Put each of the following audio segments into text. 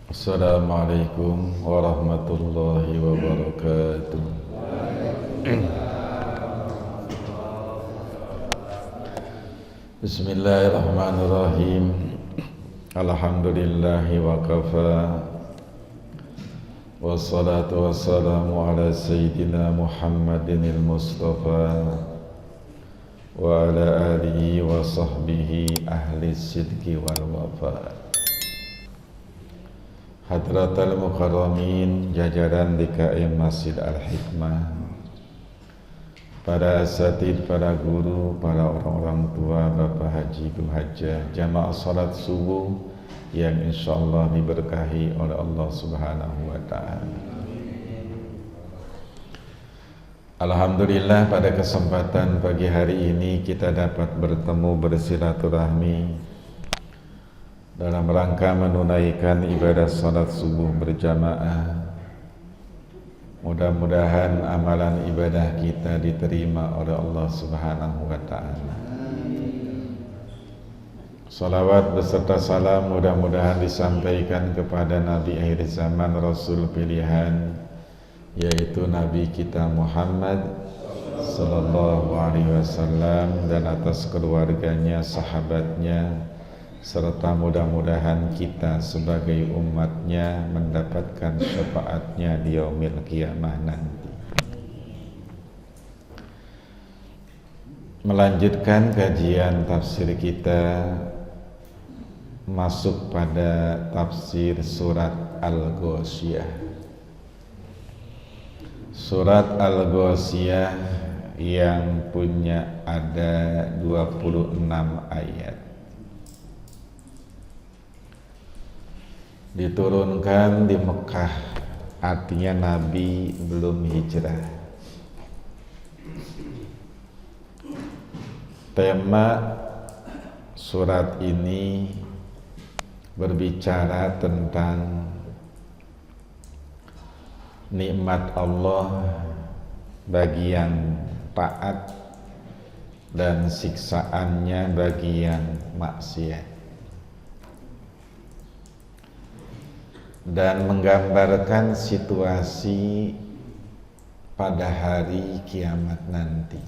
Assalamualaikum warahmatullahi wabarakatuh. Bismillahirrahmanirrahim. Alhamdulillahi wa kafa. Wassalatu wassalamu ala sayyidina Muhammadinil Mustafa wa ala alihi wa sahbihi ahli sidqi wal wafa. Hadratal Mukarramin, jajaran DKM Masjid Al-Hikmah, para asatid, para guru, para orang-orang tua, Bapak Haji, Ibu Hajah, jamaah salat subuh yang insyaallah diberkahi oleh Allah Subhanahu wa ta'ala. Alhamdulillah, pada kesempatan pagi hari ini kita dapat bertemu bersilaturahmi dalam rangka menunaikan ibadah salat subuh berjamaah. Mudah-mudahan amalan ibadah kita diterima oleh Allah Subhanahu wa ta'ala. Salawat beserta salam mudah-mudahan disampaikan kepada Nabi akhir zaman, Rasul pilihan, yaitu Nabi kita Muhammad sallallahu alaihi wasallam, dan atas keluarganya, sahabatnya, serta mudah-mudahan kita sebagai umatnya mendapatkan syafaatnya di yaumil qiyamah nanti. Melanjutkan kajian tafsir kita, masuk pada tafsir surat Al-Ghasyiyah. Surat Al-Ghasyiyah yang punya ada 26 ayat, diturunkan di Mekah, artinya Nabi belum hijrah. Tema surat ini berbicara tentang nikmat Allah bagi yang taat dan siksaannya bagi yang maksiat, dan menggambarkan situasi pada hari kiamat nanti,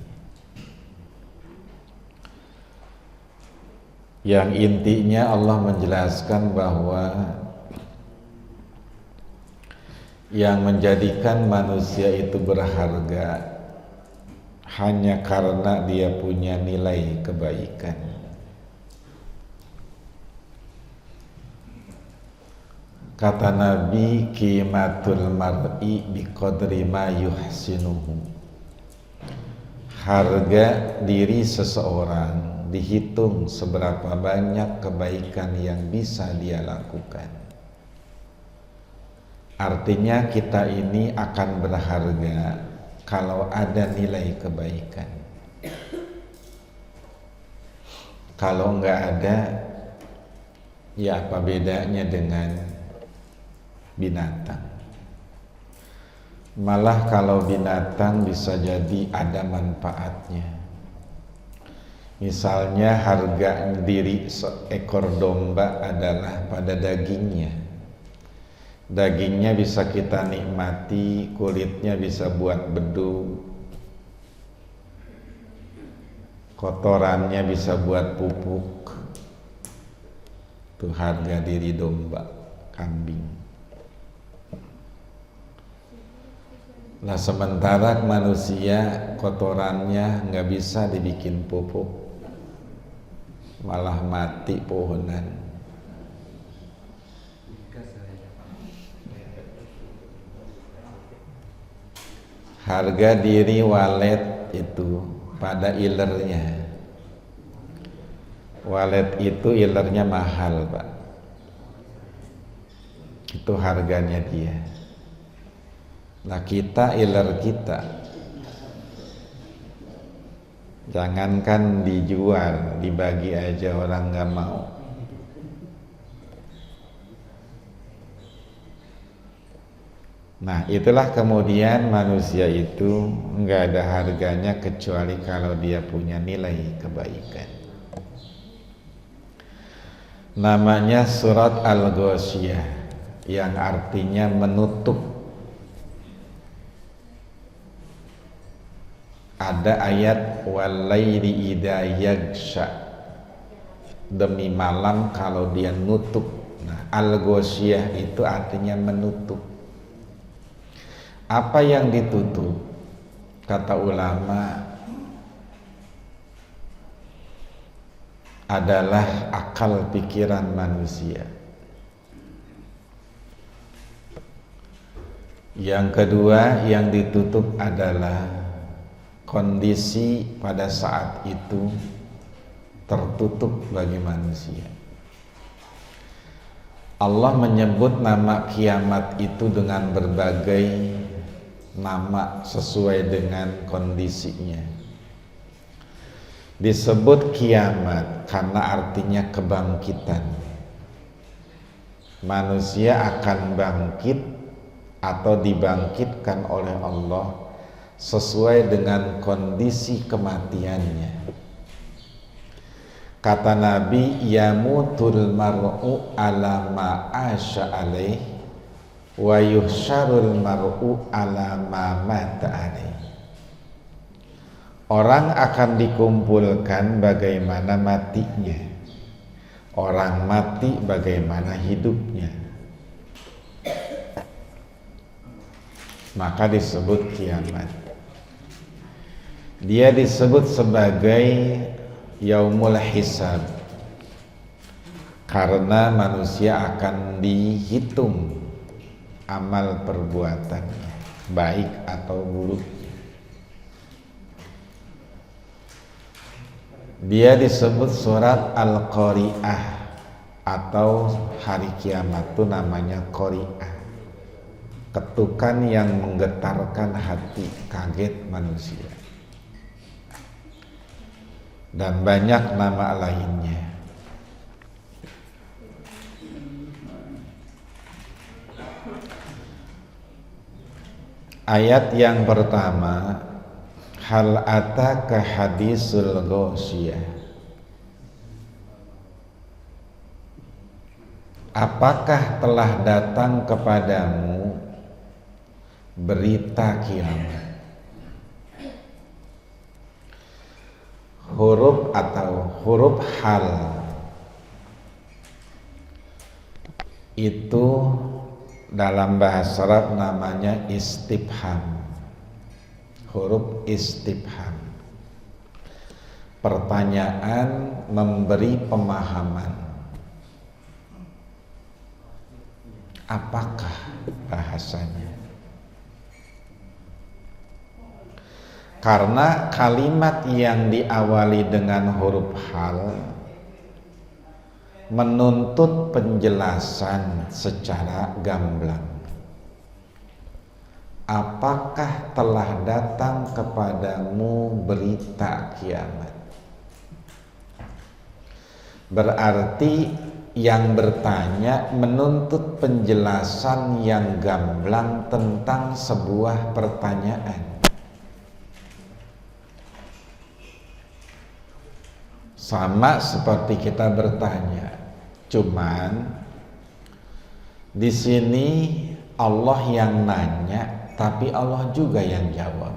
yang intinya Allah menjelaskan bahwa yang menjadikan manusia itu berharga hanya karena dia punya nilai kebaikan. Kata Nabi, qimatul mar'i biqadri ma yuhsinuhu. Harga diri seseorang dihitung seberapa banyak kebaikan yang bisa dia lakukan. Artinya kita ini akan berharga kalau ada nilai kebaikan. Kalau enggak ada, ya apa bedanya dengan binatang? Malah kalau binatang bisa jadi ada manfaatnya. Misalnya harga diri seekor domba adalah pada dagingnya. Dagingnya bisa kita nikmati, kulitnya bisa buat bedu, kotorannya bisa buat pupuk. Itu harga diri domba, kambing. Nah, sementara manusia kotorannya nggak bisa dibikin pupuk, malah mati pohonan. Harga diri walet itu pada ilernya. Walet itu ilernya mahal, Pak. Itu harganya dia. Nah, kita iler kita jangankan dijual, dibagi aja orang nggak mau. Nah, itulah kemudian manusia itu nggak ada harganya kecuali kalau dia punya nilai kebaikan. Namanya surat Al-Ghasyiyah. yang artinya menutup. Ada ayat walaili idza yaghsha, demi malam kalau dia nutup. Nah, al-ghasyiyah itu artinya menutup. Apa yang ditutup? Kata ulama adalah akal pikiran manusia. Yang kedua yang ditutup adalah kondisi pada saat itu tertutup bagi manusia. Allah menyebut nama kiamat itu dengan berbagai nama sesuai dengan kondisinya. Disebut kiamat karena artinya kebangkitan. Manusia akan bangkit atau dibangkitkan oleh Allah sesuai dengan kondisi kematiannya. Kata Nabi, yamutul mar'u ala ma asya alaih wa yuhsyarul mar'u ala ma mata alaih. Orang akan dikumpulkan bagaimana matinya, orang mati bagaimana hidupnya. Maka disebut kiamat. Dia disebut sebagai yaumul hisab karena manusia akan dihitung amal perbuatannya, baik atau buruk. Dia disebut surat Al-Qari'ah, atau hari kiamat itu namanya Qari'ah, ketukan yang menggetarkan hati, kaget manusia. Dan banyak nama lainnya. Ayat yang pertama, hal ataka hadisul ghasyiyah. Apakah telah datang kepadamu berita kiamat? Huruf atau huruf hal itu dalam bahasa Arab namanya istifham. Huruf istifham, pertanyaan memberi pemahaman. Apakah bahasanya? Karena kalimat yang diawali dengan huruf hal menuntut penjelasan secara gamblang. Apakah telah datang kepadamu berita kiamat? Berarti yang bertanya menuntut penjelasan yang gamblang tentang sebuah pertanyaan. Sama seperti kita bertanya, cuman di sini Allah yang nanya, tapi Allah juga yang jawab.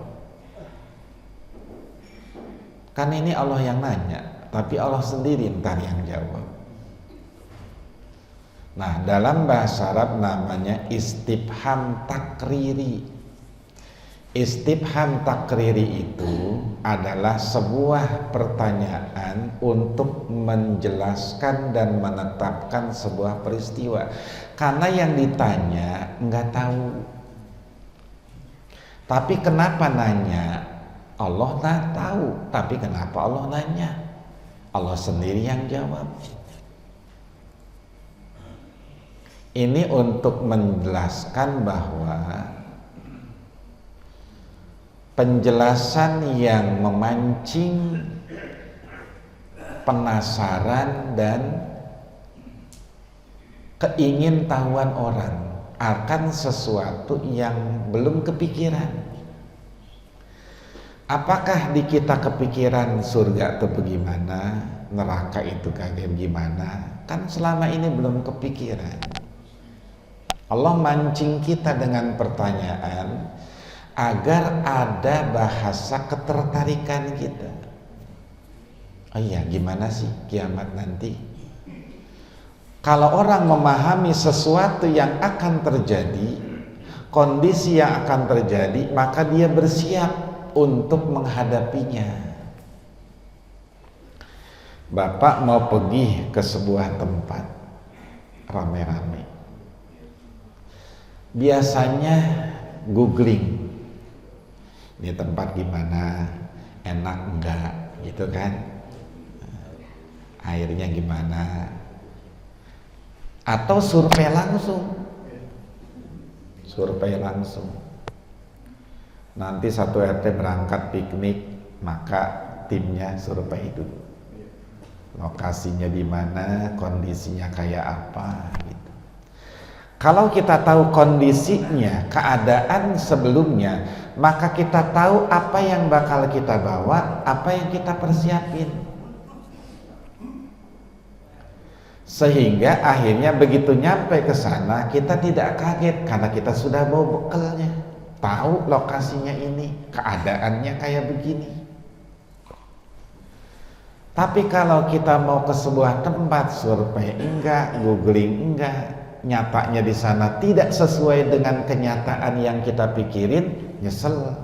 Kan ini Allah yang nanya, tapi Allah sendiri ntar yang jawab. Nah, dalam bahasa Arab namanya istifham takriri. Istifham takriri itu adalah sebuah pertanyaan untuk menjelaskan dan menetapkan sebuah peristiwa. Karena yang ditanya nggak tahu. Tapi kenapa nanya? Allah tahu, tapi kenapa Allah nanya? Allah sendiri yang jawab. Ini untuk menjelaskan bahwa penjelasan yang memancing penasaran dan keingintahuan orang akan sesuatu yang belum kepikiran. Apakah di kita kepikiran surga itu bagaimana, neraka itu kayak gimana? Kan selama ini belum kepikiran. Allah mancing kita dengan pertanyaan agar ada bahasa ketertarikan kita. Oh iya, gimana sih kiamat nanti? Kalau orang memahami sesuatu yang akan terjadi, kondisi yang akan terjadi, maka dia bersiap untuk menghadapinya. Bapak mau pergi ke sebuah tempat rame-rame. Biasanya googling, ini tempat gimana, enak enggak, gitu kan? Airnya gimana? Atau survei langsung. Nanti satu RT berangkat piknik, maka timnya survei dulu. Lokasinya di mana, kondisinya kayak apa gitu. Kalau kita tahu kondisinya, keadaan sebelumnya, maka kita tahu apa yang bakal kita bawa, apa yang kita persiapin. Sehingga akhirnya begitu nyampe ke sana kita tidak kaget karena kita sudah bawa bekalnya, tahu lokasinya ini, keadaannya kayak begini. Tapi kalau kita mau ke sebuah tempat, survei enggak, googling enggak, nyatanya di sana tidak sesuai dengan kenyataan yang kita pikirin, nyesel.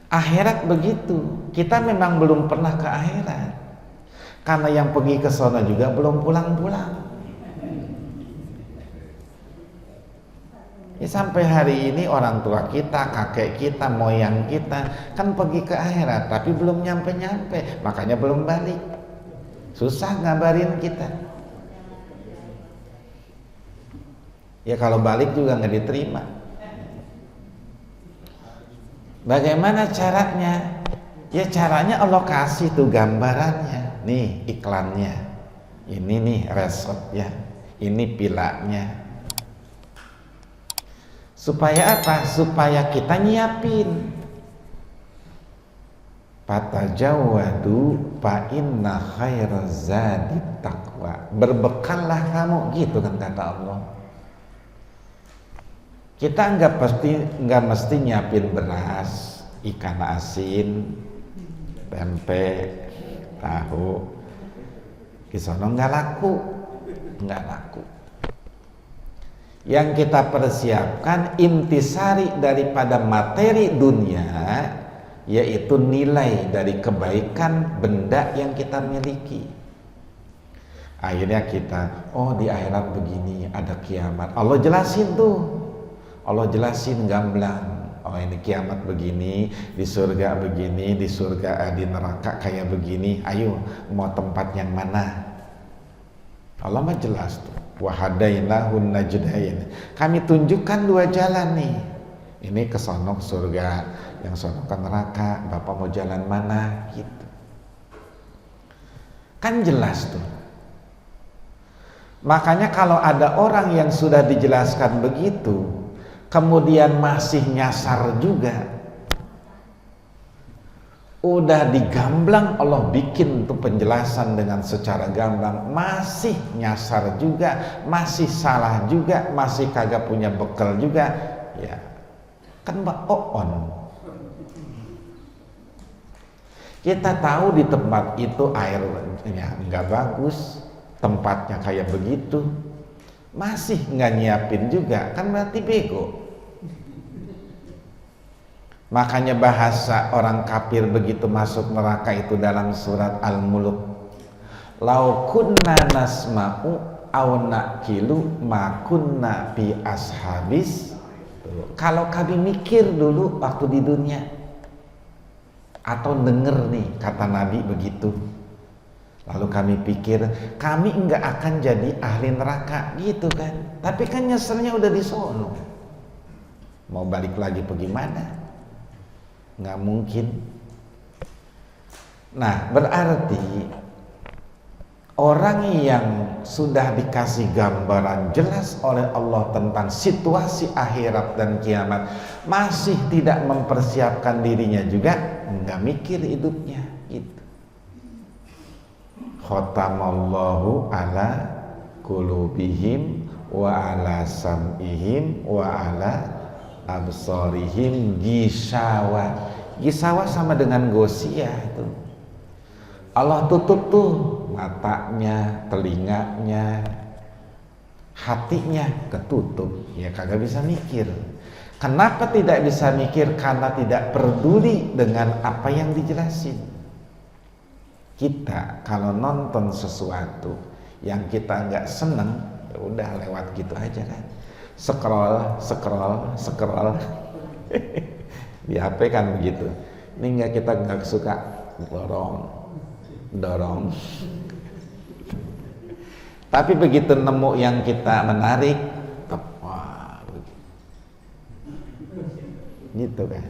Akhirat begitu, kita memang belum pernah ke akhirat. Karena yang pergi ke sana juga belum pulang-pulang. Ya, sampai hari ini orang tua kita, kakek kita, moyang kita kan pergi ke akhirat tapi belum nyampe-nyampe, makanya belum balik. Susah ngabarin kita. Ya kalau balik juga nggak diterima. Bagaimana caranya? Ya caranya Allah kasih tuh gambarannya. Nih iklannya, ini nih resepnya, ini pilanya. Supaya apa? Supaya kita nyiapin. Fatajawwadu fa inna khairaz zadi taqwa. Berbekallah kamu, gitu kan kata Allah. Kita nggak mesti nyiapin beras, ikan asin, tempe, tahu. Di sana nggak laku. Yang kita persiapkan intisari daripada materi dunia, yaitu nilai dari kebaikan benda yang kita miliki. Akhirnya kita, oh di akhirat begini, ada kiamat. Allah jelasin tuh, Allah jelasin gamblang. Oh ini kiamat begini, di surga begini, di surga di neraka kayak begini. Ayo mau tempat yang mana? Allah mah jelas tuh. Wahadainahun najdain. Kami tunjukkan dua jalan nih. Ini ke sono ke surga, yang sono ke neraka. Bapak mau jalan mana? Gitu. Kan jelas tuh. Makanya kalau ada orang yang sudah dijelaskan begitu, kemudian masih nyasar juga, udah digamblang, Allah bikin tuh penjelasan dengan secara gamblang, masih nyasar juga, masih salah juga, masih kagak punya bekal juga, ya kan Mbak Oon. Kita tahu di tempat itu airnya nggak bagus, tempatnya kayak begitu, masih nggak nyiapin juga, kan berarti bego. Makanya bahasa orang kafir begitu masuk neraka itu dalam surat Al-Mulk. Lau kunna nasma'u aw naqilu ma kunna fi ashabis. Kalau kami mikir dulu waktu di dunia, atau denger nih kata Nabi begitu, lalu kami pikir kami enggak akan jadi ahli neraka gitu kan. Tapi kan nyeselnya udah di sono. Mau balik lagi pergi mana? Nggak mungkin. Nah berarti orang yang sudah dikasih gambaran jelas oleh Allah tentang situasi akhirat dan kiamat masih tidak mempersiapkan dirinya juga, nggak mikir hidupnya gitu. Khatamallahu ala qulubihim wa ala sam'ihim wa ala absarihim gishawa. Gishawa sama dengan gosiyah itu. Allah tutup tuh matanya, telinganya, hatinya ketutup, ya kagak bisa mikir. Kenapa tidak bisa mikir? Karena tidak peduli dengan apa yang dijelasin. Kita kalau nonton sesuatu yang kita nggak seneng, ya udah lewat gitu aja kan. Scroll. Di HP kan begitu. Ini kita nggak suka, dorong. Tapi begitu nemu yang kita menarik, wah, gitu kan.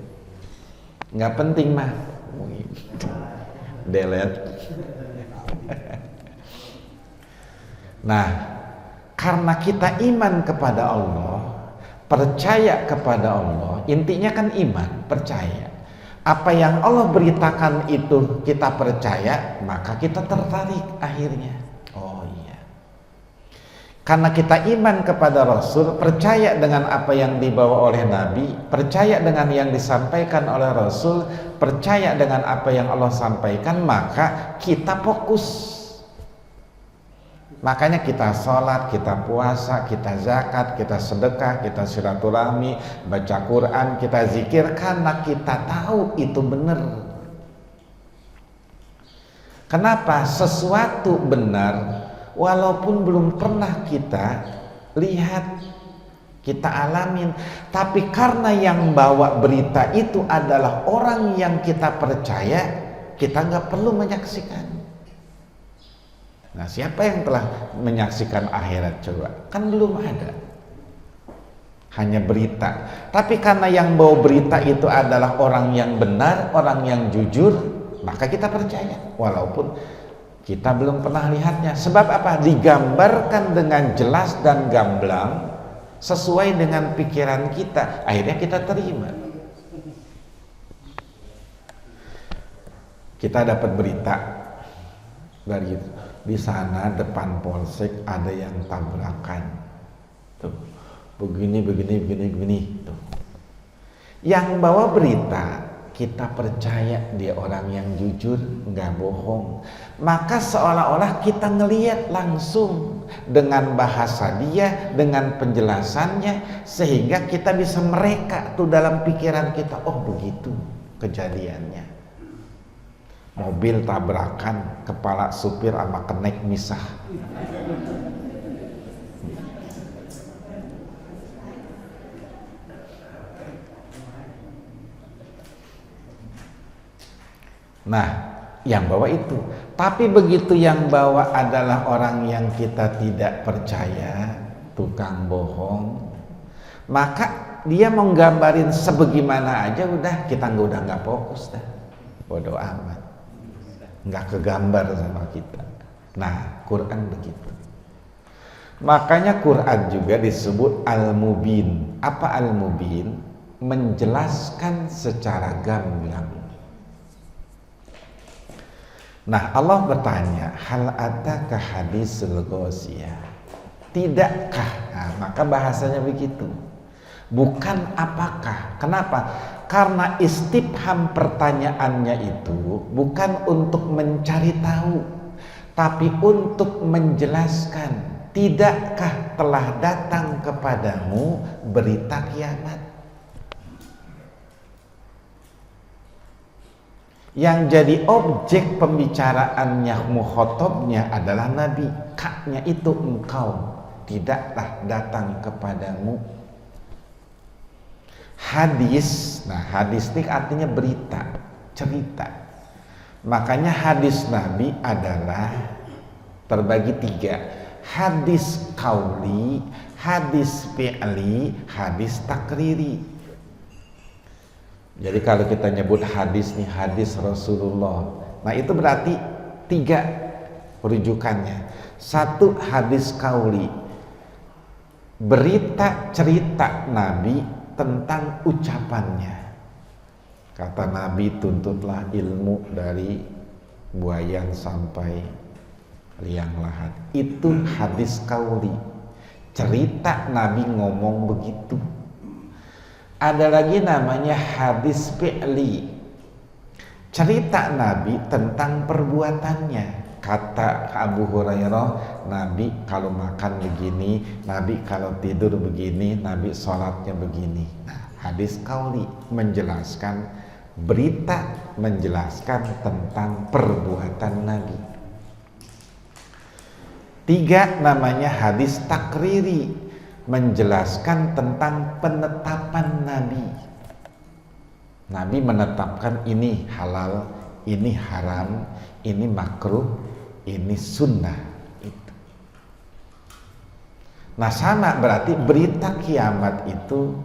Nggak penting mah, delete. Nah, karena kita iman kepada Allah, percaya kepada Allah, intinya kan iman, percaya. Apa yang Allah beritakan itu kita percaya, maka kita tertarik akhirnya. Oh iya. Karena kita iman kepada Rasul, percaya dengan apa yang dibawa oleh Nabi, percaya dengan yang disampaikan oleh Rasul, percaya dengan apa yang Allah sampaikan, maka kita fokus. Makanya kita sholat, kita puasa, kita zakat, kita sedekah, kita silaturahmi, baca Quran, kita zikir, karena kita tahu itu benar. Kenapa? Sesuatu benar walaupun belum pernah kita lihat, kita alamin, tapi karena yang bawa berita itu adalah orang yang kita percaya, kita nggak perlu menyaksikan. Nah, siapa yang telah menyaksikan akhirat coba? Kan belum ada. Hanya berita. Tapi karena yang bawa berita itu adalah orang yang benar, orang yang jujur, maka kita percaya. Walaupun kita belum pernah lihatnya. Sebab apa? Digambarkan dengan jelas dan gamblang sesuai dengan pikiran kita. Akhirnya kita terima. Kita dapat berita dari itu. Di sana depan polsek ada yang tabrakan, tuh begini tuh. Yang bawa berita kita percaya dia orang yang jujur, nggak bohong, maka seolah-olah kita ngelihat langsung dengan bahasa dia, dengan penjelasannya, sehingga kita bisa mereka tuh dalam pikiran kita, oh begitu kejadiannya. Mobil tabrakan, kepala supir sama kenek misah. Nah, yang bawa itu. Tapi begitu yang bawa adalah orang yang kita tidak percaya, tukang bohong, maka dia mau gambarin sebagaimana aja udah kita udah nggak fokus dah. Bodoh amat. Nggak kegambar sama kita. Nah, Quran begitu. Makanya Quran juga disebut Al-Mubin. Apa Al-Mubin? Menjelaskan secara gamblang. Nah, Allah bertanya, hal ataka hadisul ghasyiyah? Tidakkah? Nah, maka bahasanya begitu. Bukan apakah. Kenapa? Karena istifham pertanyaannya itu bukan untuk mencari tahu, tapi untuk menjelaskan. Tidakkah telah datang kepadamu berita kiamat? Yang jadi objek pembicaraannya, mukhatabnya adalah Nabi. Kaknya itu engkau, tidaklah datang kepadamu. Hadis, nah hadis ini artinya berita, cerita. Makanya hadis Nabi adalah terbagi 3. Hadis qauli, hadis fi'li, hadis takriri. Jadi kalau kita nyebut hadis nih, hadis Rasulullah, nah itu berarti 3 rujukannya. 1 hadis qauli, berita cerita Nabi tentang ucapannya. Kata Nabi, tuntutlah ilmu dari buayan sampai liang lahat. Itu hadis qauli, cerita Nabi ngomong begitu. Ada lagi namanya hadis fi'li, cerita Nabi tentang perbuatannya. Kata Abu Hurairah, Nabi kalau makan begini, Nabi kalau tidur begini, Nabi sholatnya begini. Nah, hadis qauli menjelaskan berita, menjelaskan tentang perbuatan Nabi. 3 namanya hadis takriri, menjelaskan tentang penetapan Nabi. Nabi menetapkan ini halal, ini haram, ini makruh, ini sunnah. Itu. Nah, sama berarti berita kiamat itu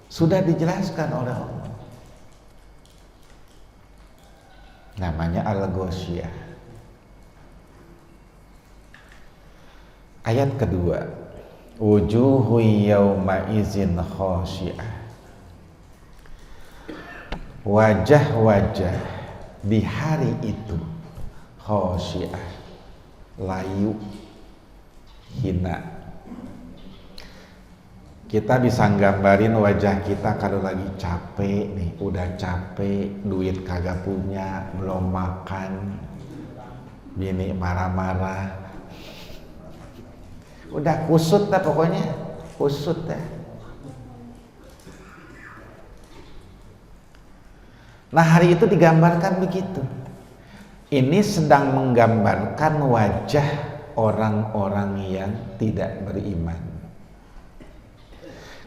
sudah dijelaskan oleh Allah. Namanya Al-Ghasyiyah. Ayat kedua, wujuhu yawma izin khasyi'ah. Wajah-wajah di hari itu khasyi'ah, layu, hina. Kita bisa nggambarin wajah kita kalau lagi capek nih, udah capek, duit kagak punya, belum makan, bini marah-marah, udah kusut dah pokoknya, kusut dah. Nah, hari itu digambarkan begitu. Ini sedang menggambarkan wajah orang-orang yang tidak beriman.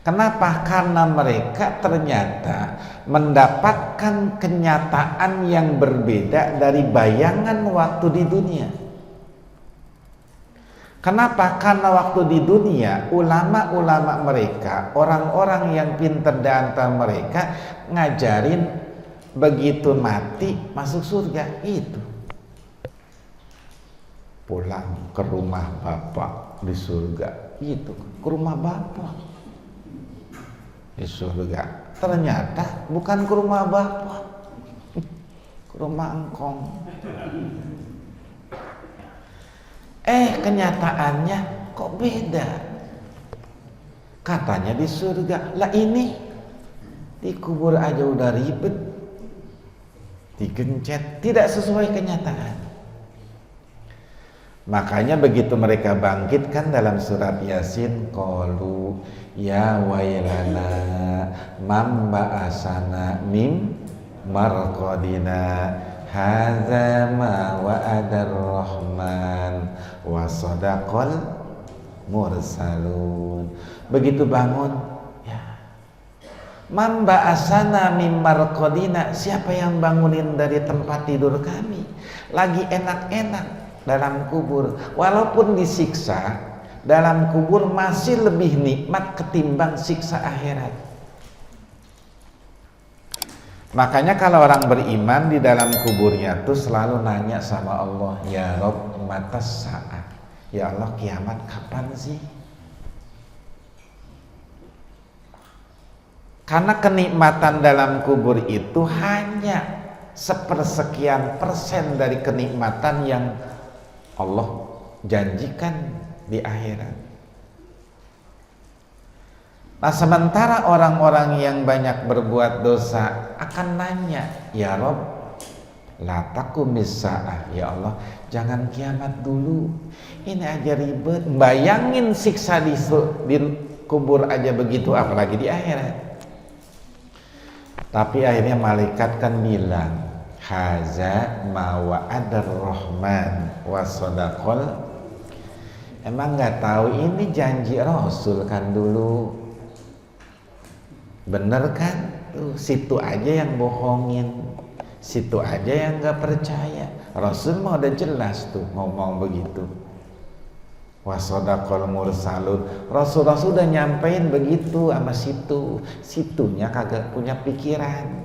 Kenapa? Karena mereka ternyata mendapatkan kenyataan yang berbeda dari bayangan waktu di dunia. Kenapa? Karena waktu di dunia ulama-ulama mereka, orang-orang yang pintar di antara mereka ngajarin begitu mati masuk surga itu. Pulang ke rumah bapak di surga, itu ke rumah bapak di surga. Ternyata bukan ke rumah bapak, ke rumah engkong. Kenyataannya kok beda. Katanya di surga, lah ini dikubur aja udah ribet, digencet, tidak sesuai kenyataan. Makanya begitu mereka bangkitkan dalam surat Yasin, qalu ya wailana man ba'asana mim marqadina hadza ma wa'adar rahman wa sadaqal mursalun. Begitu bangun, ya, man ba'asana mim marqadina, siapa yang bangunin dari tempat tidur kami? Lagi enak-enak dalam kubur, walaupun disiksa dalam kubur masih lebih nikmat ketimbang siksa akhirat. Makanya kalau orang beriman di dalam kuburnya tuh selalu nanya sama Allah, ya Rabb matas saat, ya Allah kiamat kapan sih? Karena kenikmatan dalam kubur itu hanya sepersekian persen dari kenikmatan yang Allah janjikan di akhirat. Nah, sementara orang-orang yang banyak berbuat dosa akan nanya, ya Rob, la taqumis sa'ah, ya Allah, jangan kiamat dulu. Ini aja ribet. Bayangin siksa di kubur aja begitu, apalagi di akhirat. Tapi akhirnya malaikat kan bilang, haza ma wa'adar rahman wa sadaqal. Emang nggak tahu ini janji Rasul kan dulu. Bener kan? Tuh, situ aja yang bohongin, situ aja yang nggak percaya. Rasul mah udah jelas tuh ngomong begitu. Wa sadaqal mursalun. Rasul-rasul udah nyampein begitu sama situ. Situnya kagak punya pikiran.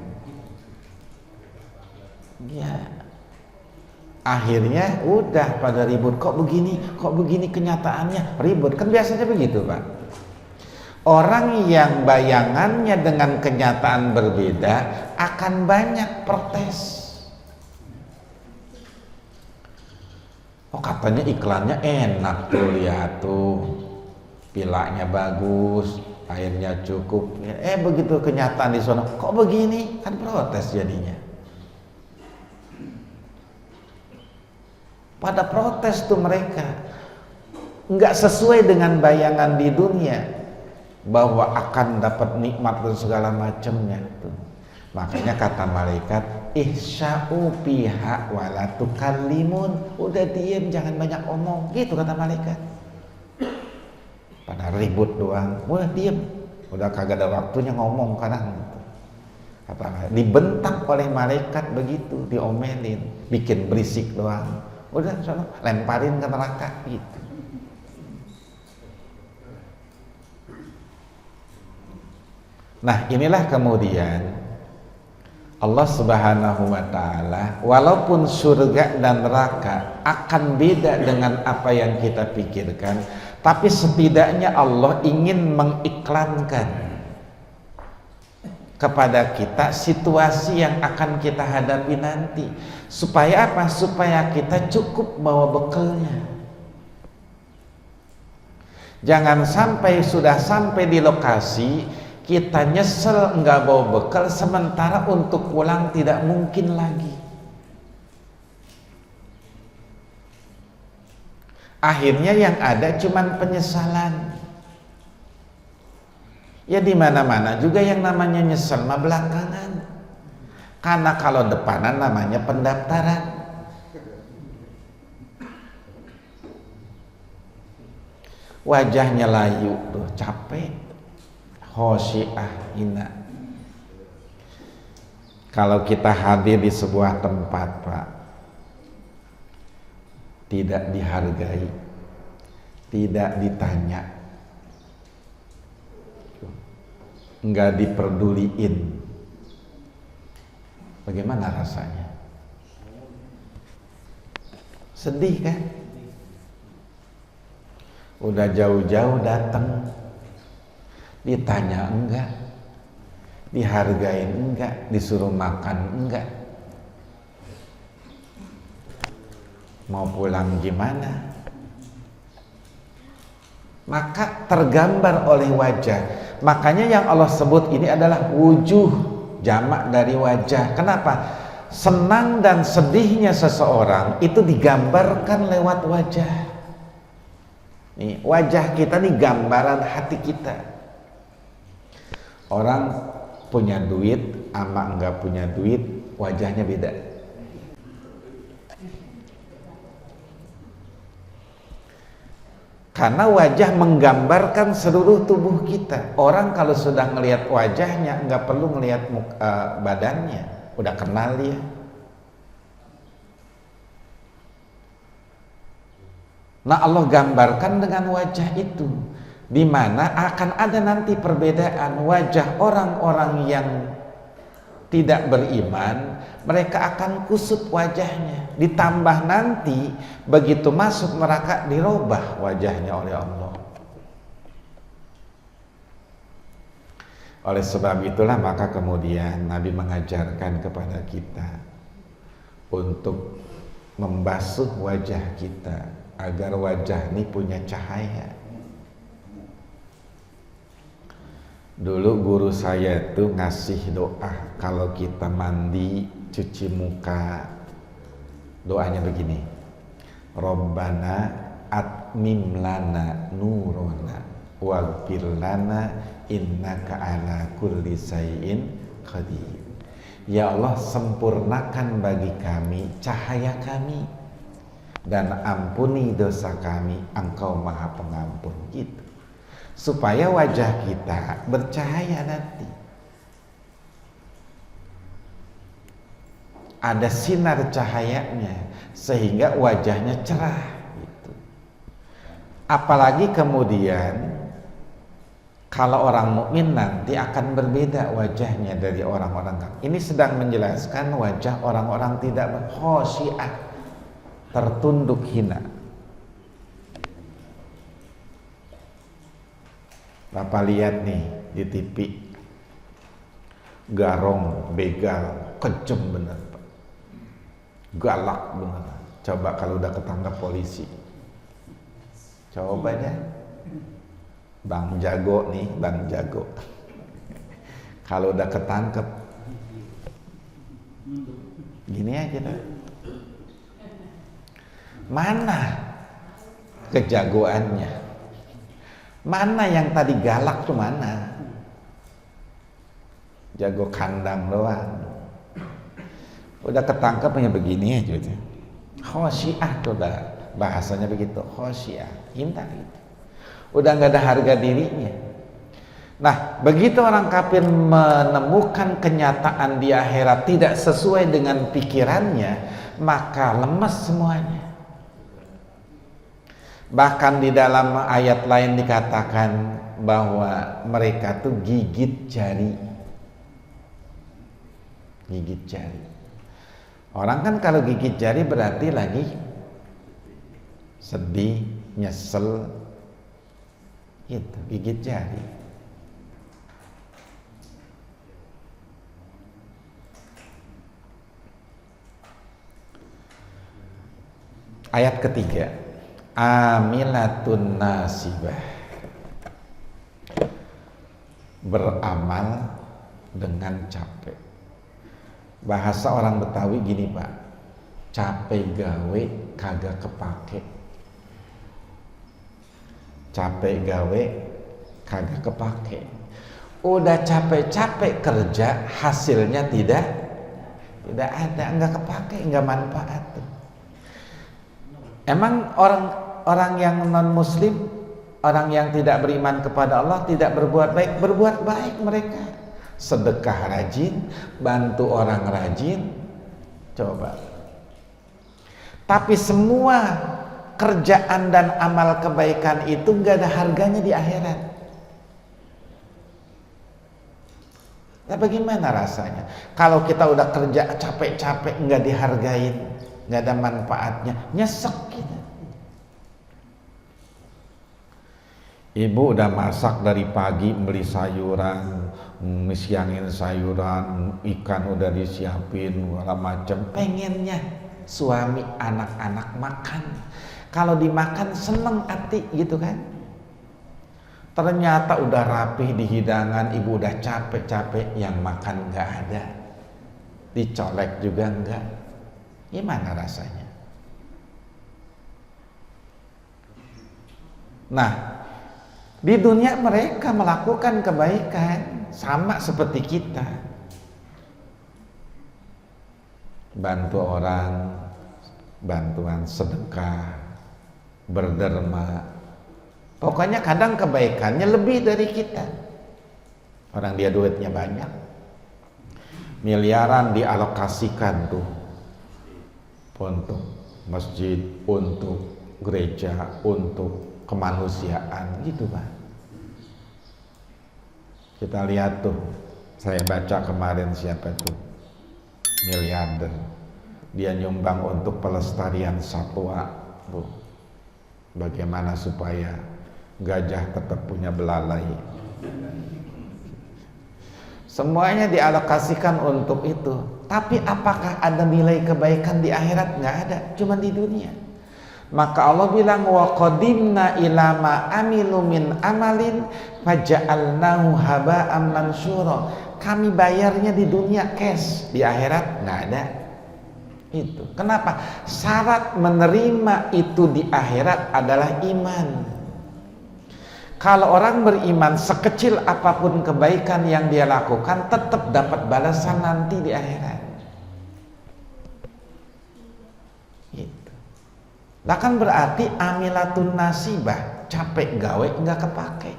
Ya. Akhirnya udah pada ribut, kok begini kenyataannya ribut. Kan biasanya begitu, Pak. Orang yang bayangannya dengan kenyataan berbeda akan banyak protes. Oh, katanya iklannya enak tuh, lihat tuh. pilanya bagus, airnya cukup. Begitu kenyataan di sana, kok begini? Kan protes jadinya. Pada protes tuh mereka, nggak sesuai dengan bayangan di dunia bahwa akan dapat nikmat dan segala macamnya. Makanya kata malaikat, ihsya'u fiha wala tukallimun. Udah diem, jangan banyak omong. Gitu kata malaikat. Pada ribut doang, udah diem, udah kagak ada waktunya ngomong kadang. Kata dibentak oleh malaikat begitu, diomelin, bikin berisik doang. Udah sono lemparin ke neraka gitu. Nah, inilah kemudian Allah Subhanahu wa taala, walaupun surga dan neraka akan beda dengan apa yang kita pikirkan, tapi setidaknya Allah ingin mengiklankan kepada kita situasi yang akan kita hadapi nanti. Supaya apa? Supaya kita cukup bawa bekalnya. Jangan sampai sudah sampai di lokasi kita nyesel enggak bawa bekal, sementara untuk pulang tidak mungkin lagi. Akhirnya yang ada cuman penyesalan. Ya di mana-mana juga yang namanya nyesel mah belakangan. Karena kalau depanan namanya pendaftaran. Wajahnya layu tuh, capek. Khosyi'ah ina. Kalau kita hadir di sebuah tempat, Pak, tidak dihargai, tidak ditanya, enggak diperduliin, bagaimana rasanya? Sedih kan? Udah jauh-jauh datang, ditanya enggak, dihargain enggak, disuruh makan enggak, mau pulang gimana? Maka tergambar oleh wajah. Makanya yang Allah sebut ini adalah wujuh, jamak dari wajah. Kenapa? Senang dan sedihnya seseorang itu digambarkan lewat wajah. Nih, wajah kita nih gambaran hati kita. Orang punya duit sama enggak punya duit, wajahnya beda. Karena wajah menggambarkan seluruh tubuh kita. Orang kalau sudah ngelihat wajahnya, nggak perlu ngelihat badannya, udah kenal dia. Nah, Allah gambarkan dengan wajah itu, di mana akan ada nanti perbedaan wajah orang-orang yang tidak beriman. Mereka akan kusut wajahnya, ditambah nanti begitu masuk neraka dirubah wajahnya oleh Allah. Oleh sebab itulah maka kemudian Nabi mengajarkan kepada kita untuk membasuh wajah kita agar wajah ini punya cahaya. Dulu guru saya tuh ngasih doa kalau kita mandi, cuci muka, doanya begini, Rabbana atmim lana nurona waghfir lana innaka ala kulli syai'in qadir. Ya Allah, sempurnakan bagi kami cahaya kami dan ampuni dosa kami, Engkau Maha Pengampun. Gitu, supaya wajah kita bercahaya nanti, ada sinar cahayanya sehingga wajahnya cerah gitu. Apalagi kemudian kalau orang mukmin nanti akan berbeda wajahnya dari orang-orang kafir. Ini sedang menjelaskan wajah orang-orang tidak khosyi'ah, tertunduk hina. Bapak lihat nih di TV, garong, begal, kejem bener Pak, galak bener. Coba kalau udah ketangkap polisi, coba deh, Bang Jago nih, Bang Jago. Kalau udah ketangkep, gini aja tuh. Mana kejagoannya? Mana yang tadi galak tuh mana? Jago kandang doang. Udah ketangkep hanya begini aja tuh. Khosyiah tuh udah bahasanya begitu, khosyiah, indah gitu. Udah nggak ada harga dirinya. Nah, begitu orang kafir menemukan kenyataan di akhirat tidak sesuai dengan pikirannya, maka lemes semuanya. Bahkan di dalam ayat lain dikatakan bahwa mereka tuh gigit jari. Gigit jari. Orang kan kalau gigit jari berarti lagi sedih, nyesel, itu gigit jari. Ayat ketiga, amilatun nasibah, beramal dengan capek. Bahasa orang Betawi gini Pak, capek gawe kagak kepake. Capek gawe kagak kepake. Udah capek-capek kerja, hasilnya tidak ada, enggak kepake, enggak manfaat. Emang orang yang non muslim, orang yang tidak beriman kepada Allah tidak berbuat baik mereka. Sedekah rajin, bantu orang rajin, coba. Tapi semua kerjaan dan amal kebaikan itu nggak ada harganya di akhirat. Nah, bagaimana rasanya kalau kita udah kerja capek-capek nggak dihargain, nggak ada manfaatnya, nyesek kita. Ibu udah masak dari pagi, beli sayuran, siangin sayuran, ikan udah disiapin, segala macam. Pengennya suami, anak-anak makan. Kalau dimakan seneng hati gitu kan. Ternyata udah rapih di hidangan, ibu udah capek-capek, yang makan nggak ada, dicolek juga enggak. Gimana rasanya? Nah, di dunia mereka melakukan kebaikan sama seperti kita. Bantu orang, bantuan sedekah, berderma. Pokoknya kadang kebaikannya lebih dari kita. Orang dia duitnya banyak, miliaran dialokasikan tuh untuk masjid, untuk gereja, untuk kemanusiaan gitu Pak. Kita lihat tuh, saya baca kemarin siapa tuh, miliarder, dia nyumbang untuk pelestarian satwa tuh. Bagaimana supaya gajah tetap punya belalai. Semuanya dialokasikan untuk itu. Tapi apakah ada nilai kebaikan di akhirat? Nggak ada, cuma di dunia. Maka Allah bilang wa qadimna ila ma amilu min amalin faja'alnahu haba'an mansura. Kami bayarnya di dunia cash, di akhirat nggak ada. Itu. Kenapa? Syarat menerima itu di akhirat adalah iman. Kalau orang beriman, sekecil apapun kebaikan yang dia lakukan tetap dapat balasan nanti di akhirat. Gitu. Lah kan berarti amilatun nasibah, capek gawe nggak kepake.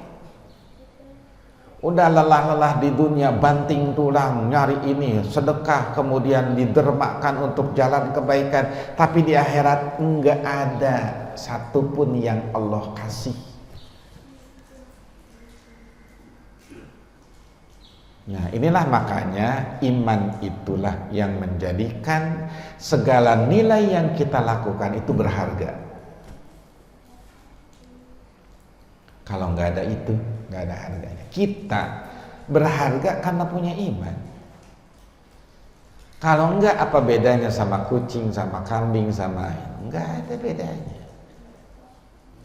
Udah lelah-lelah di dunia, banting tulang nyari ini, sedekah, kemudian didermakan untuk jalan kebaikan, tapi di akhirat nggak ada satupun yang Allah kasih. Nah, inilah makanya iman itulah yang menjadikan segala nilai yang kita lakukan itu berharga. Kalau nggak ada itu, nggak ada harganya. Kita berharga karena punya iman. Kalau enggak, apa bedanya sama kucing, sama kambing, sama nggak ada bedanya.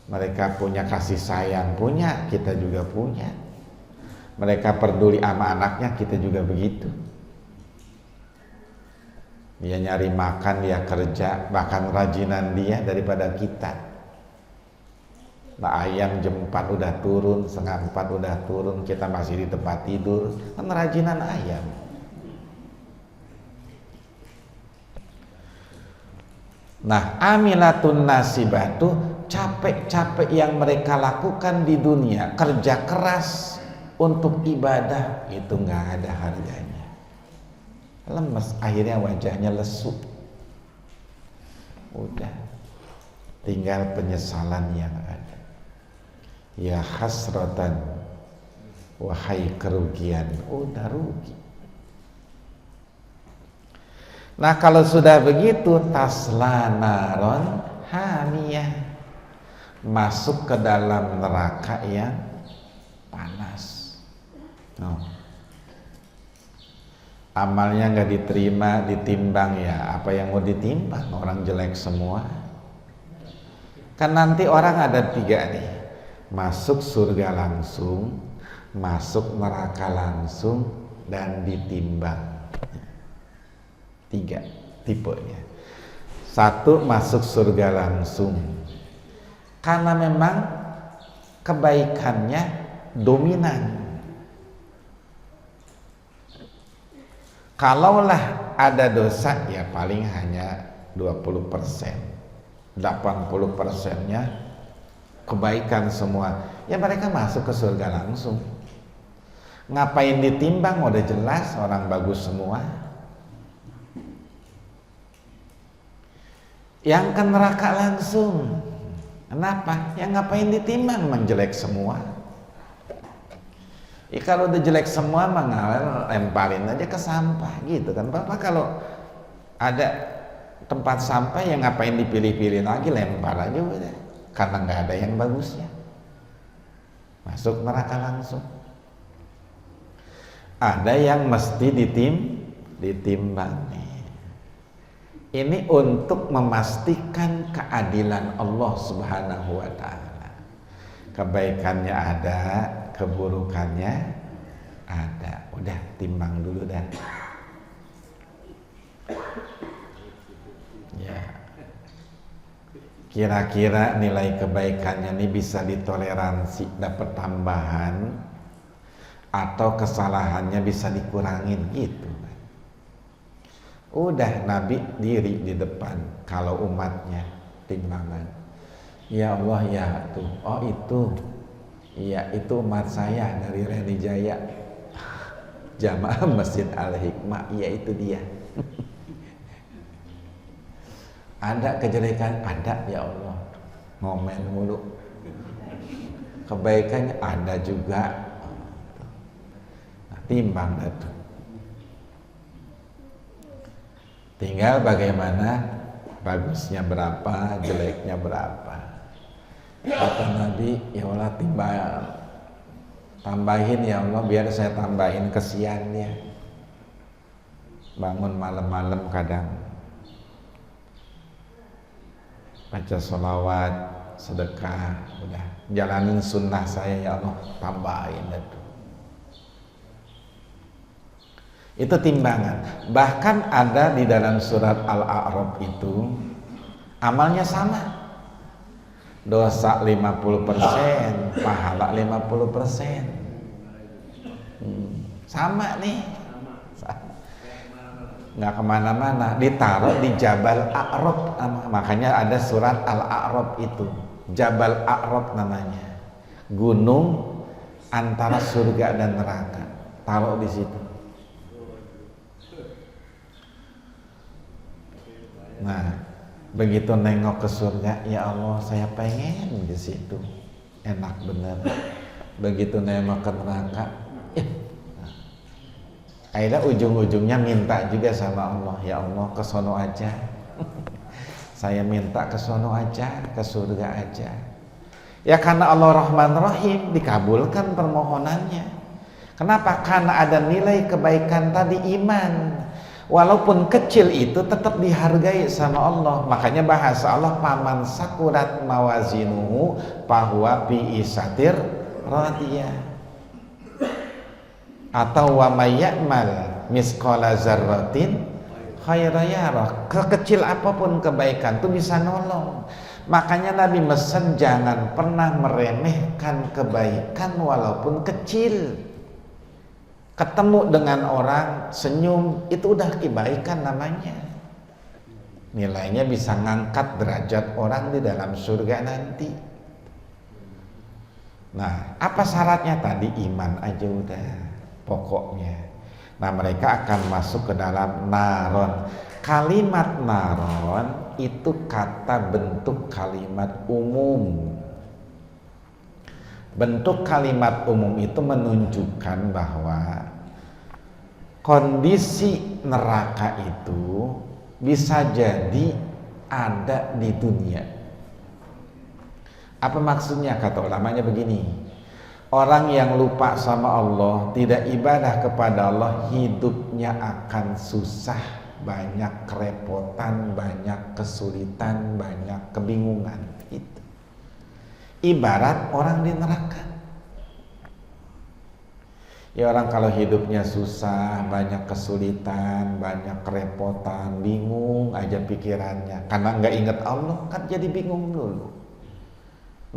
Mereka punya kasih sayang, punya, kita juga punya. Mereka peduli sama anaknya, kita juga begitu. Dia nyari makan, dia kerja, bahkan rajinan dia daripada kita. Nah, ayam jam 4 udah turun, setengah 4 udah turun, kita masih di tempat tidur, kan rajinan ayam. Nah, amilatun nasibatu, capek-capek yang mereka lakukan di dunia, kerja keras untuk ibadah, itu nggak ada harganya. Lemes, akhirnya wajahnya lesu. Udah, tinggal penyesalan yang ada. Ya hasratan, wahai kerugian, udah rugi. Nah, kalau sudah begitu, tasla naron hamiyah, masuk ke dalam neraka yang panas. Amalnya nggak diterima, ditimbang, ya apa yang mau ditimbang? Orang jelek semua. Kan nanti orang ada 3 nih, masuk surga langsung, masuk neraka langsung, dan ditimbang. 3 tipenya. 1, masuk surga langsung, karena memang kebaikannya dominan. Kalaulah ada dosa, ya paling hanya 20%, 80%-nya kebaikan semua. Ya mereka masuk ke surga langsung. Ngapain ditimbang? Udah jelas orang bagus semua. Yang ke neraka langsung. Kenapa? Yang ngapain ditimbang? Memang jelek semua. Ya, kalau udah jelek semua, mengalir, lemparin aja ke sampah gitu kan. Bapak kalau ada tempat sampah, yang ngapain dipilih-pilih lagi, lempar aja udah. Karena nggak ada yang bagusnya. Masuk neraka langsung. Ada yang mesti ditimbang nih. Ini untuk memastikan keadilan Allah Subhanahu wa ta'ala. Kebaikannya ada, keburukannya ada. Udah, timbang dulu dah. Ya. Kira-kira nilai kebaikannya ini bisa ditoleransi, dapat tambahan, atau kesalahannya bisa dikurangin gitu. Udah, Nabi diri di depan kalau umatnya timbangan. Ya Allah, ya tuh, oh itu, iya itu umat saya dari Reni Jaya, jamaah Masjid Al-Hikmah, iya itu dia. Ada kejelekan, ada ya Allah, ngomen mulu. Kebaikannya ada juga. Nah, timbang dah tuh. Tinggal bagaimana, bagusnya berapa, jeleknya berapa. Kata Nabi, ya Allah tambahin ya Allah, biar saya tambahin kesiannya. Bangun malam-malam kadang, baca sholawat, sedekah, udah jalanin sunnah saya ya Allah, tambahin itu. Itu timbangan. Bahkan ada di dalam surat Al-A'raf itu amalnya sama. Dosa 50%, pahala 50%. Sama nih. Nggak kemana-mana, ditaruh di Jabal A'raf. Makanya ada surat Al-A'raf itu, Jabal A'raf namanya, gunung antara surga dan neraka. Taruh di situ. Nah, begitu nengok ke surga, ya Allah saya pengen di situ, enak bener. Begitu nengok ke neraka, akhirnya ujung-ujungnya minta juga sama Allah, ya Allah ke sono aja. Saya minta ke sono aja, ke surga aja. Ya karena Allah Rahman Rahim, dikabulkan permohonannya. Kenapa? Karena ada nilai kebaikan tadi, iman. Walaupun kecil itu tetap dihargai sama Allah. Makanya bahasa Allah, paman sakurat mawazinuhu fahuwa fi isatir radiyah. Atau wa may ya'mal misqala dzarratin khairan yarah. Kekecil apapun kebaikan itu bisa nolong. Makanya Nabi mesen jangan pernah meremehkan kebaikan walaupun kecil. Ketemu dengan orang senyum itu udah kebaikan namanya. Nilainya bisa ngangkat derajat orang di dalam surga nanti. Nah, apa syaratnya tadi? Iman aja udah pokoknya. Nah, mereka akan masuk ke dalam naron. Kalimat naron itu kata bentuk kalimat umum. Bentuk kalimat umum itu menunjukkan bahwa kondisi neraka itu bisa jadi ada di dunia. Apa maksudnya? Kata ulamanya begini, orang yang lupa sama Allah, tidak ibadah kepada Allah, hidupnya akan susah, banyak kerepotan, banyak kesulitan, banyak kebingungan. Itu ibarat orang di neraka. Ya, orang kalau hidupnya susah, banyak kesulitan, banyak kerepotan, bingung aja pikirannya karena nggak ingat Allah, kan jadi bingung dulu.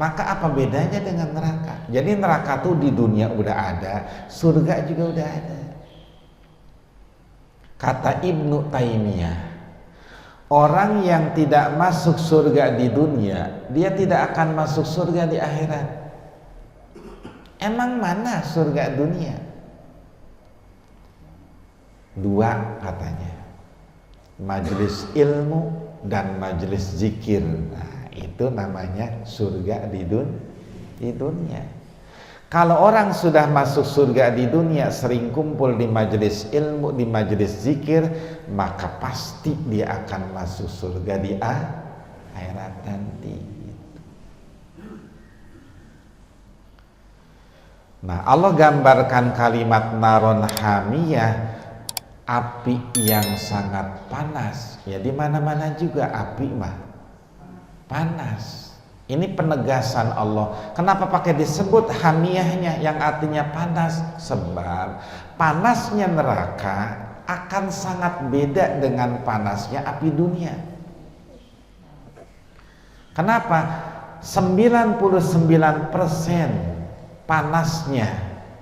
Maka apa bedanya dengan neraka? Jadi neraka tuh di dunia udah ada, surga juga udah ada. Kata Ibnu Taimiyah, orang yang tidak masuk surga di dunia, dia tidak akan masuk surga di akhirat. Emang mana surga dunia? Dua katanya, majelis ilmu dan majelis zikir. Nah, itu namanya surga di dunia. Kalau orang sudah masuk surga di dunia, sering kumpul di majelis ilmu, di majelis zikir, maka pasti dia akan masuk surga di akhirat nanti. Nah, Allah gambarkan kalimat naron hamiyah, api yang sangat panas. Ya, di mana-mana juga api mah panas. Ini penegasan Allah. Kenapa pakai disebut hamiyahnya yang artinya panas? Sebab panasnya neraka akan sangat beda dengan panasnya api dunia. Kenapa? 99% panasnya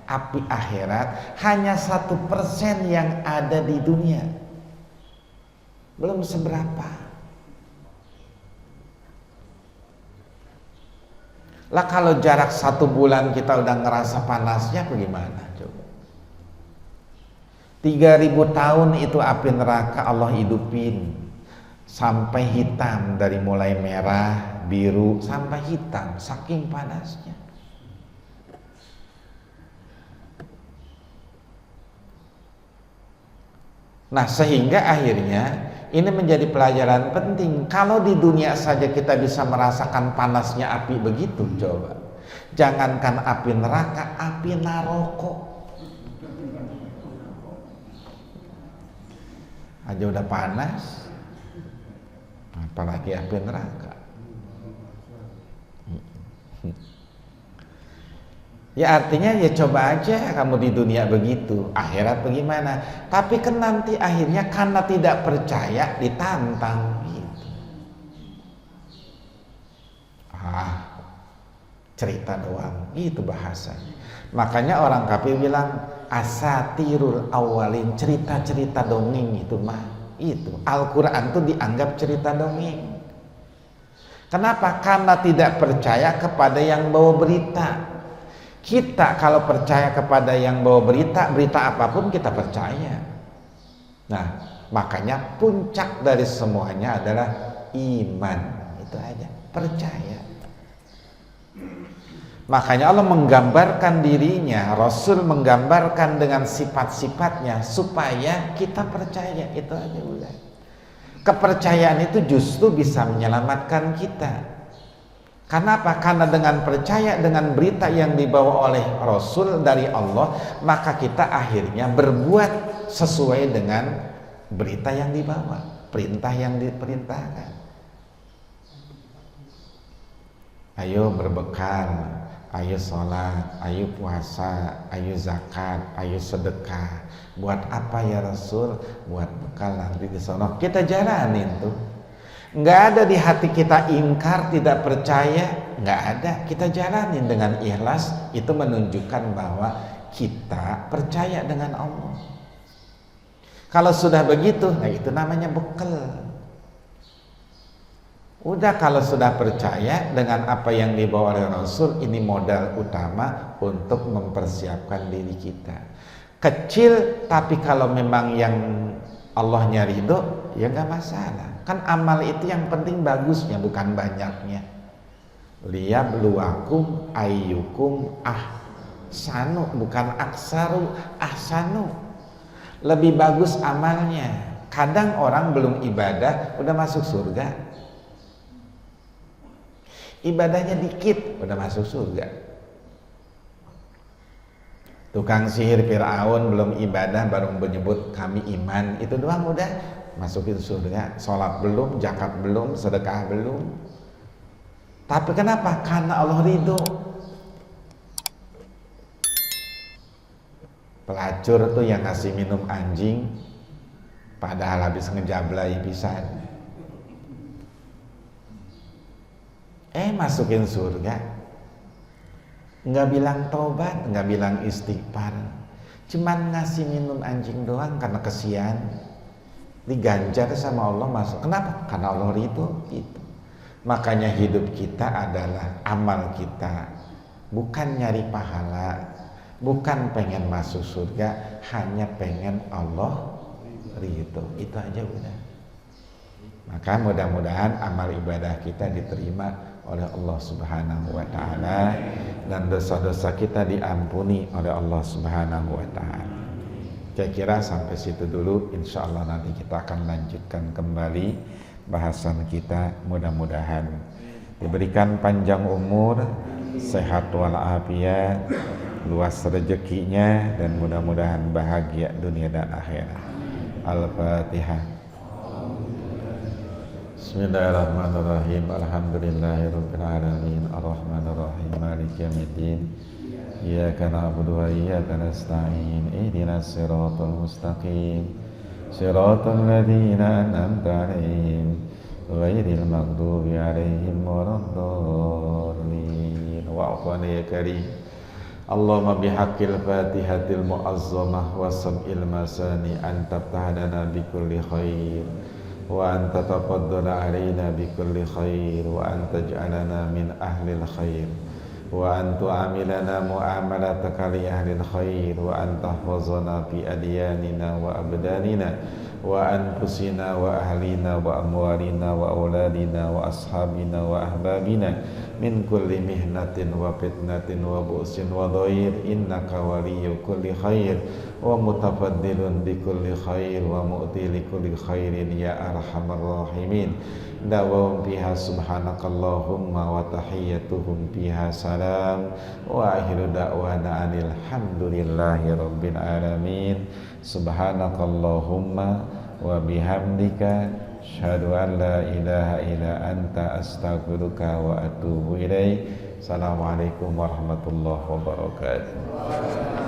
api akhirat, hanya 1% yang ada di dunia. Belum seberapa. Lah kalau jarak 1 bulan kita udah ngerasa panasnya bagaimana coba? 3000 tahun itu api neraka Allah hidupin sampai hitam, dari mulai merah, biru sampai hitam, saking panasnya. Nah, sehingga akhirnya ini menjadi pelajaran penting. Kalau di dunia saja kita bisa merasakan panasnya api begitu, coba. Jangankan api neraka, api naroko aja udah panas, apalagi api neraka. Ya artinya ya coba aja kamu di dunia begitu, akhirat bagaimana? Tapi kan nanti akhirnya karena tidak percaya ditantang gitu. Cerita doang, itu bahasanya. Makanya orang kafir bilang asatirul awalin, cerita-cerita dongeng itu mah. Itu Al-Quran tuh dianggap cerita dongeng. Kenapa? Karena tidak percaya kepada yang bawa berita. Kita kalau percaya kepada yang bawa berita, berita apapun kita percaya. Nah, makanya puncak dari semuanya adalah iman. Itu aja, percaya. Makanya Allah menggambarkan dirinya, Rasul menggambarkan dengan sifat-sifatnya supaya kita percaya. Itu aja udah. Kepercayaan itu justru bisa menyelamatkan kita. Kenapa? Karena dengan percaya dengan berita yang dibawa oleh Rasul dari Allah, maka kita akhirnya berbuat sesuai dengan berita yang dibawa, perintah yang diperintahkan. Ayo berbekal, ayo sholat, ayo puasa, ayo zakat, ayo sedekah. Buat apa ya Rasul? Buat bekal nanti di sana. Kita jalanin tuh. Nggak ada di hati kita ingkar, tidak percaya, nggak ada. Kita jalanin dengan ikhlas. Itu menunjukkan bahwa kita percaya dengan Allah. Kalau sudah begitu, nah itu namanya bekal. Udah, kalau sudah percaya dengan apa yang dibawa oleh Rasul, ini modal utama untuk mempersiapkan diri kita. Kecil, tapi kalau memang yang Allahnya ridho, ya nggak masalah. Kan amal itu yang penting bagusnya, bukan banyaknya. Liyabluwakum ayyukum ahsanu, bukan aksaru, ahsanu. Lebih bagus amalnya. Kadang orang belum ibadah udah masuk surga. Ibadahnya dikit udah masuk surga. Tukang sihir Fir'aun belum ibadah baru menyebut kami iman, itu doang udah masukin surga. Sholat belum, zakat belum, sedekah belum. Tapi kenapa? Karena Allah ridho. Pelacur tuh yang ngasih minum anjing padahal habis ngejablai pisan, masukin surga. Nggak bilang tobat, nggak bilang istighfar, cuman ngasih minum anjing doang karena kesian, diganjar sama Allah masuk. Kenapa? Karena Allah ridho gitu. Makanya hidup kita adalah amal kita, bukan nyari pahala, bukan pengen masuk surga, hanya pengen Allah ridho. Itu aja udah. Maka mudah-mudahan amal ibadah kita diterima oleh Allah Subhanahu wa taala dan dosa-dosa kita diampuni oleh Allah Subhanahu wa taala. Kira-kira sampai situ dulu, insya Allah nanti kita akan lanjutkan kembali bahasan kita. Mudah-mudahan diberikan panjang umur, sehat walafiat, luas rezekinya, dan mudah-mudahan bahagia dunia dan akhirat. Al-Fatihah. Bismillahirrahmanirrahim. Alhamdulillahirabbil alamin. Arrahmanirrahim. Maliki yaumiddin. Iyyaka na'budu wa iyyaka nasta'in. Ihdinas siratal mustaqim. Siratal ladzina an'amta 'alaihim ghairil maghdubi 'alaihim waladdallin. Wa'fu 'anna ya karim. Allahumma bihaqqil fatihatil mu'azzamah wa sab'il masani anta tahdana bi kulli khair wa anta tafaddala alaina bi kulli khair wa anta ja'alana min ahlil khair wa anta amilana mu'amalataka li ahlil khair wa anta hafazana fi adyanina wa abdanina wa anfusina wa ahlina wa amwalina wa auladina wa ashabina wa ahbabina min kulli mihnatin wa fitnatin wa bu'sin wa dhair innaka waliyyu kulli khair wa mutafaddilun bi kulli khair wa mu'ti li kulli khairin ya arhamar rahimin. Dawahum fiha subhanakallahumma wa tahiyyatuhum fiha salam wa akhiru da'wana anil hamdulillahi rabbil alamin. Subhanakallahumma wa bihamdika asyhadu an la ilaha illa anta astaghfiruka wa atubu ilaik. Assalamualaikum warahmatullahi wabarakatuh.